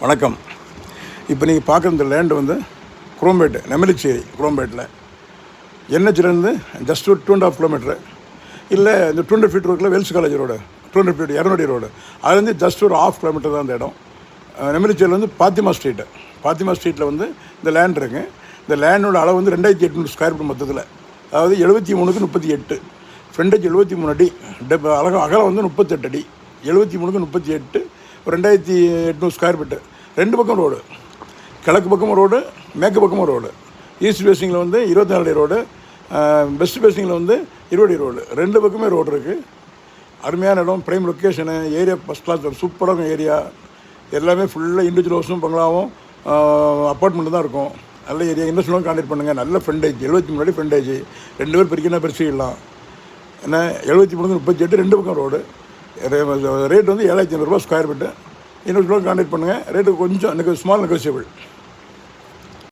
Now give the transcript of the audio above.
வணக்கம். இப்போ நீங்கள் பார்க்குற இந்த லேண்டு வந்து குரோம்பேட்டு நெமிலிச்சேரி குரோம்பேட்டில் என்ஹெச்லேருந்து ஜஸ்ட் ஒரு 2.5 கிலோமீட்டரு இல்லை இந்த 200 ஃபீட் ரோட்டில் Wells college road 200 feet 200 road அதுலேருந்து ஜஸ்ட் ஒரு 1/2 கிலோமீட்டர் தான் அந்த இடம். நெமிலிச்சேரியில் வந்து பாத்திமா ஸ்ட்ரீட்டில் வந்து இந்த லேண்ட் இருக்குது. இந்த லேண்டோட அளவு வந்து 2800 ஸ்கொயர் ஃபீட் மொத்தத்தில், அதாவது 73க்கு 38, ஃப்ரண்டேஜ் 73 அடி, அகலம் வந்து 38 அடி, 73க்கு 38, 2800 ஸ்கொயர் ஃபீட்டு. 2 பக்கம் ரோடு, கிழக்கு பக்கமும் ரோடு, மேற்கு பக்கமும் ரோடு. ஈஸ்ட் பேசிங்கில் வந்து 24 அடி ரோடு, வெஸ்ட் பேசிங்கில் வந்து 20 அடி ரோடு. 2 பக்கமே ரோடு இருக்குது. அருமையான இடம், prime location, area first class, சூப்பரான ஏரியா. எல்லாமே ஃபுல்லாக இண்டிவிஜுவல் ஹவுஸும் பங்களாவும் அப்பார்ட்மெண்ட்டு தான் இருக்கும். நல்ல ஏரியா. இன்வெஸ்ட்மெண்ட் கான்டாக்ட் பண்ணுங்கள். நல்ல ஃப்ரண்டேஜ், 73 அடி ஃப்ரண்டேஜ். 2 பேர் பிரிக்கணும் பிரிச்சுக்கலாம். ஏன்னா 73க்கு 38, 2 பக்கம் ரோடு. ரேட் வந்து 7500 ரூபா ஸ்கொயர் ஃபீட்டு. இன்னொரு கான்டாக்ட் பண்ணுங்கள். ரேட்டு கொஞ்சம் ஸ்மால் நெகோசியபிள்.